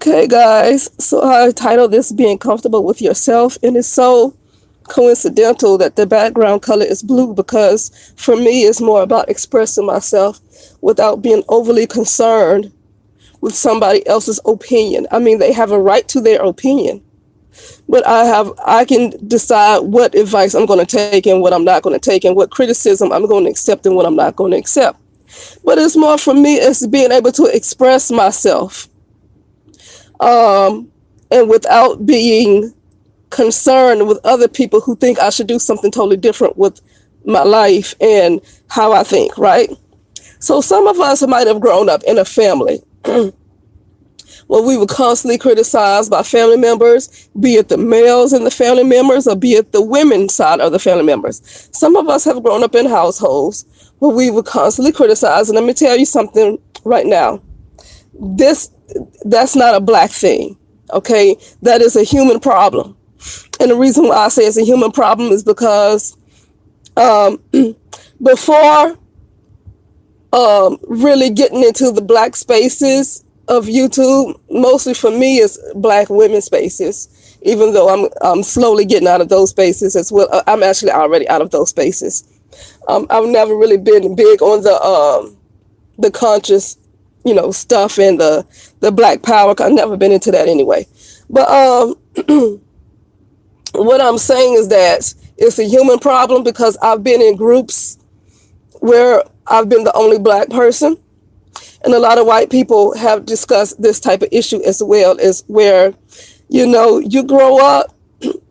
Okay, guys. So I titled this Being Comfortable with Yourself, and it's so coincidental that the background color is blue because for me it's more about expressing myself without being overly concerned with somebody else's opinion. I mean, they have a right to their opinion, but I can decide what advice I'm going to take and what I'm not going to take, and what criticism I'm going to accept and what I'm not going to accept. But it's more for me, it's being able to express myself, and without being concerned with other people who think I should do something totally different with my life and how I think, right? So some of us might have grown up in a family where we were constantly criticized by family members, be it the males in the family members or be it the women's side of the family members. Some of us have grown up in households where we were constantly criticized. And let me tell you something right now. This that's not a black thing, okay? That is a human problem. And the reason why I say it's a human problem is because before really getting into the black spaces of YouTube, mostly for me is black women spaces, even though I'm slowly getting out of those spaces as well. I'm actually already out of those spaces. I've never really been big on the conscious, stuff and the black power. I've never been into that anyway. But what I'm saying is that it's a human problem because I've been in groups where I've been the only black person. And a lot of white people have discussed this type of issue as well, is where, you grow up,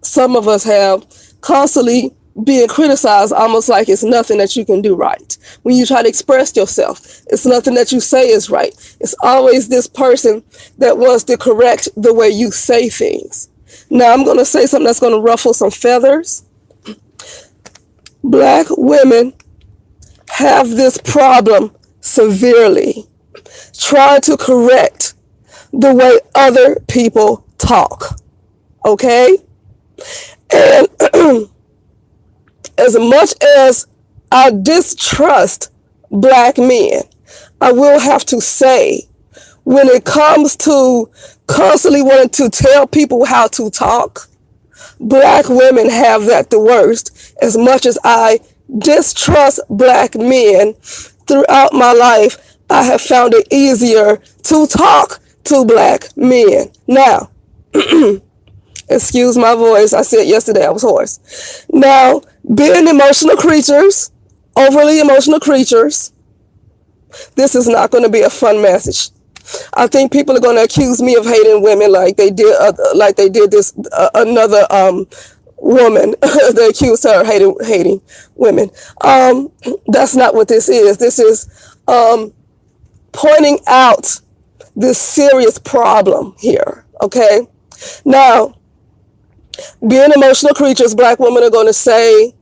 some of us have constantly being criticized almost like it's nothing that you can do right. When you try to express yourself, it's nothing that you say is right. It's always this person that wants to correct the way you say things. Now, I'm going to say something that's going to ruffle some feathers. Black women have this problem severely, trying to correct the way other people talk, okay? And as much as I distrust black men, I will have to say, when it comes to constantly wanting to tell people how to talk, black women have that the worst. As much as I distrust black men, throughout my life, I have found it easier to talk to black men. Now, excuse my voice. I said yesterday I was hoarse. Now, being emotional creatures, overly emotional creatures, this is not going to be a fun message. I think people are going to accuse me of hating women like they did this another woman. They accused her of hating women. That's not what this is. This is pointing out this serious problem here. Okay. Now, being emotional creatures, black women are going to say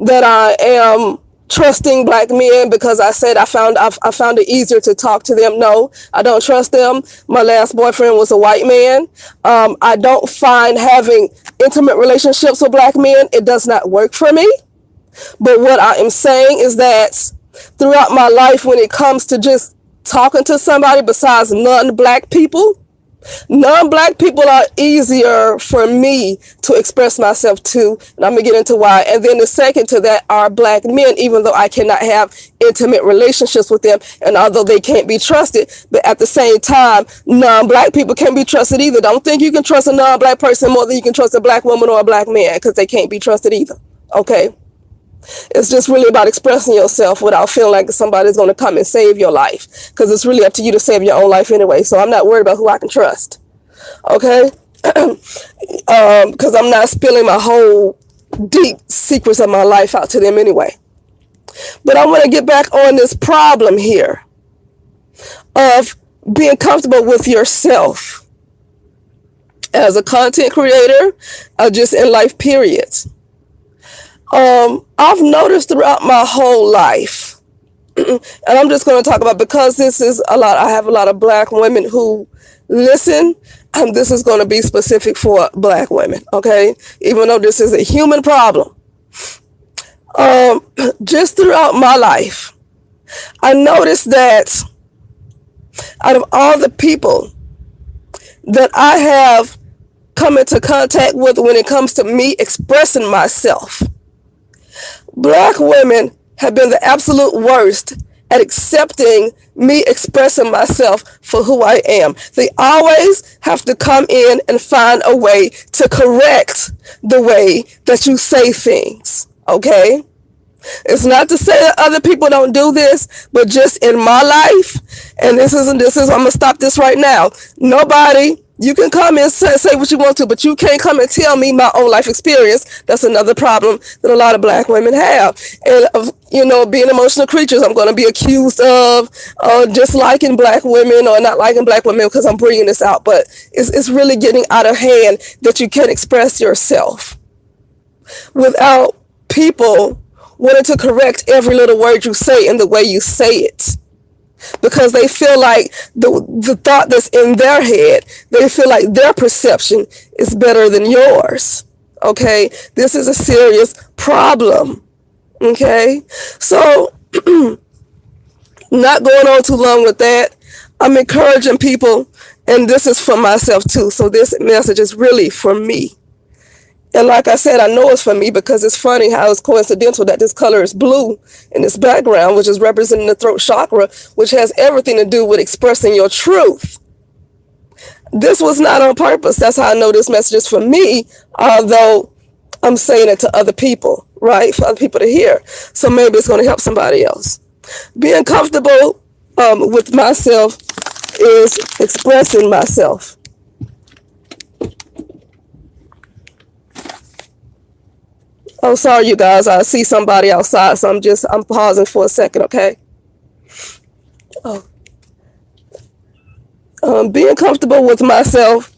that I am trusting black men because I said I found it easier to talk to them. No, I don't trust them. My last boyfriend was a white man. I don't find having intimate relationships with black men. It does not work for me. But what I am saying is that throughout my life, when it comes to just talking to somebody besides non-black people are easier for me to express myself to, and I'm gonna get into why. And then the second to that are black men, even though I cannot have intimate relationships with them, and although they can't be trusted, but at the same time, non-black people can't be trusted either. Don't think you can trust a non-black person more than you can trust a black woman or a black man, because they can't be trusted either. Okay? It's just really about expressing yourself without feeling like somebody's going to come and save your life, because it's really up to you to save your own life anyway. So I'm not worried about who I can trust. Okay? Because I'm not spilling my whole deep secrets of my life out to them anyway. But I want to get back on this problem here of being comfortable with yourself as a content creator, just in life, period. I've noticed throughout my whole life, and I'm just going to talk about, because this is I have a lot of black women who listen, and this is going to be specific for black women, okay? Even though this is a human problem. Just throughout my life, I noticed that out of all the people that I have come into contact with when it comes to me expressing myself. Black women have been the absolute worst at accepting me expressing myself for who I am. They always have to come in and find a way to correct the way that you say things, okay? It's not to say that other people don't do this, but just in my life, and I'm gonna stop this right now. Nobody, you can come and say what you want to, but you can't come and tell me my own life experience. That's another problem that a lot of black women have. And, being emotional creatures, I'm going to be accused of disliking black women or not liking black women because I'm bringing this out. But it's really getting out of hand that you can't express yourself without people wanting to correct every little word you say and the way you say it. Because they feel like the thought that's in their head, they feel like their perception is better than yours. Okay? This is a serious problem. Okay? So, not going on too long with that, I'm encouraging people, and this is for myself too. So this message is really for me. And like I said, I know it's for me because it's funny how it's coincidental that this color is blue in this background, which is representing the throat chakra, which has everything to do with expressing your truth. This was not on purpose. That's how I know this message is for me, although I'm saying it to other people, right? For other people to hear. So maybe it's going to help somebody else. Being comfortable with myself is expressing myself. Oh, sorry, you guys. I see somebody outside, so I'm pausing for a second, okay? Being comfortable with myself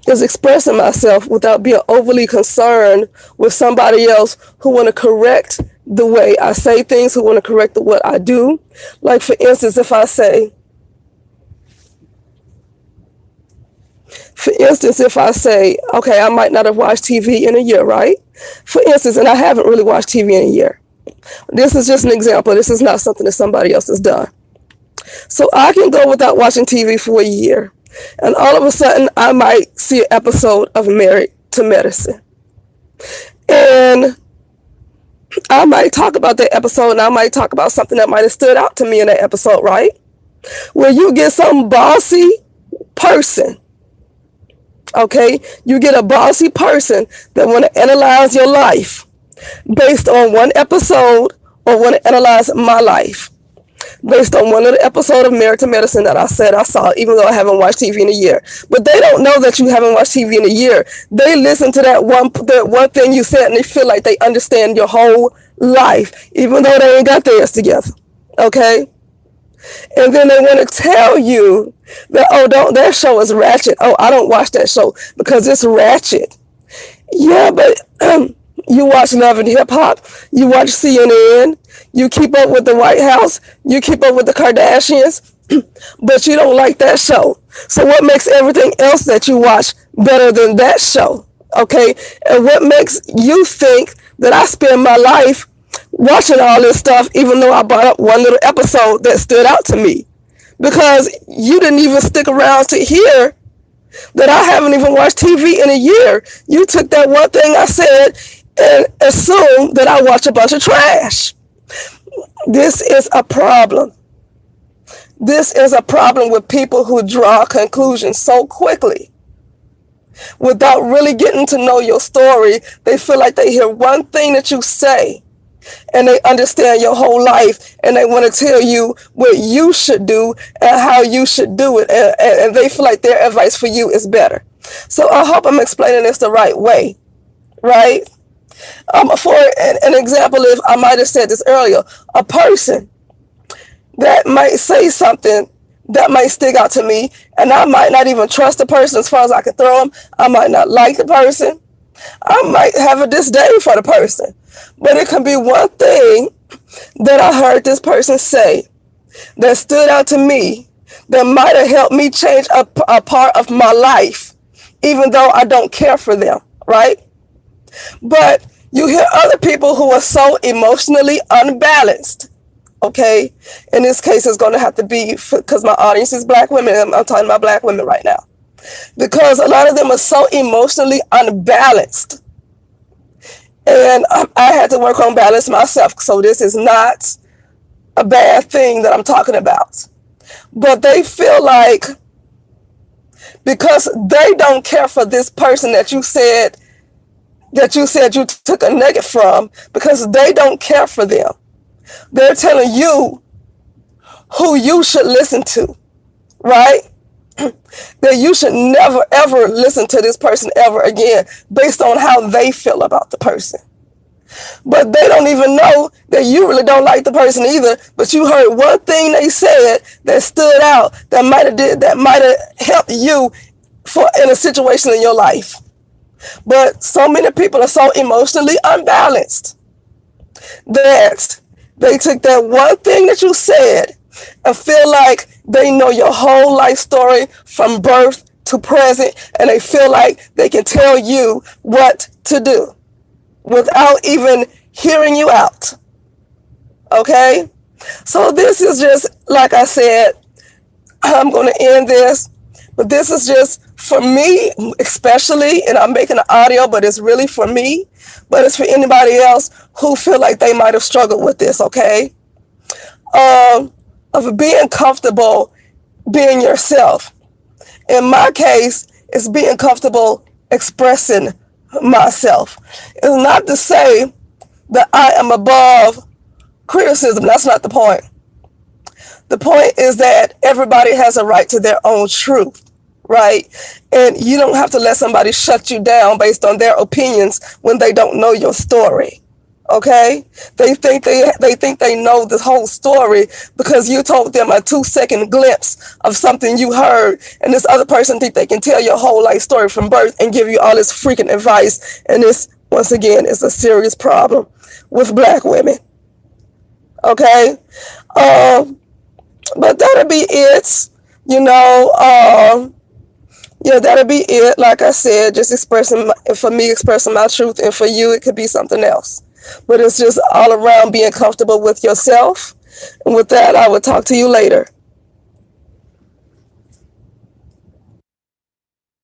is expressing myself without being overly concerned with somebody else who want to correct the way I say things, who want to correct what I do. Like, for instance, if I say, okay, I might not have watched TV in a year, right? For instance, and I haven't really watched TV in a year. This is just an example. This is not something that somebody else has done. So I can go without watching TV for a year, and all of a sudden I might see an episode of Married to Medicine. And I might talk about that episode, and I might talk about something that might have stood out to me in that episode, right? Where you get some bossy person, okay? You get a bossy person that want to analyze your life based on one episode, or want to analyze my life based on one little episode of Married to Medicine that I said I saw, even though I haven't watched TV in a year. But they don't know that you haven't watched TV in a year. They listen to that one thing you said, and they feel like they understand your whole life, even though they ain't got theirs together, okay? And then they want to tell you that, that show is ratchet. Oh, I don't watch that show because it's ratchet. Yeah, but you watch Love and Hip Hop, you watch CNN, you keep up with the White House, you keep up with the Kardashians, but you don't like that show. So what makes everything else that you watch better than that show? Okay? And what makes you think that I spend my life watching all this stuff, even though I brought up one little episode that stood out to me? Because you didn't even stick around to hear that I haven't even watched TV in a year. You took that one thing I said and assumed that I watch a bunch of trash. This is a problem. This is a problem with people who draw conclusions so quickly without really getting to know your story. They feel like they hear one thing that you say and they understand your whole life, and they want to tell you what you should do and how you should do it, and they feel like their advice for you is better. So I hope I'm explaining this the right way, right? For an example, if I might have said this earlier, a person that might say something that might stick out to me, and I might not even trust the person as far as I can throw them. I might not like the person. I might have a disdain for the person. But it can be one thing that I heard this person say that stood out to me that might have helped me change a part of my life, even though I don't care for them, right? But you hear other people who are so emotionally unbalanced, okay? In this case, it's going to have to be, because my audience is black women. I'm talking about black women right now. because a lot of them are so emotionally unbalanced. And I had to work on balance myself. So this is not a bad thing that I'm talking about. But they feel like because they don't care for this person that you said you took a nugget from, because they don't care for them. They're telling you who you should listen to, right? That you should never ever listen to this person ever again based on how they feel about the person. But they don't even know that you really don't like the person either, but you heard one thing they said that stood out, that might have helped you in a situation in your life. But so many people are so emotionally unbalanced that they took that one thing that you said and feel like they know your whole life story from birth to present, and they feel like they can tell you what to do without even hearing you out. Okay? So this is just, like I said, I'm going to end this, but this is just for me, especially, and I'm making an audio, but it's really for me, but it's for anybody else who feel like they might have struggled with this, okay? Of being comfortable being yourself. In my case, it's being comfortable expressing myself. It's not to say that I am above criticism. That's not the point. The point is that everybody has a right to their own truth, right? And you don't have to let somebody shut you down based on their opinions when they don't know your story. Okay? They think they know the whole story because you told them a 2-second glimpse of something you heard, and this other person think they can tell your whole life story from birth and give you all this freaking advice. And this, once again, is a serious problem with Black women. Okay? But that'll be it. That'll be it. Like I said, just expressing my truth, and for you, it could be something else. But it's just all around being comfortable with yourself. And with that, I will talk to you later.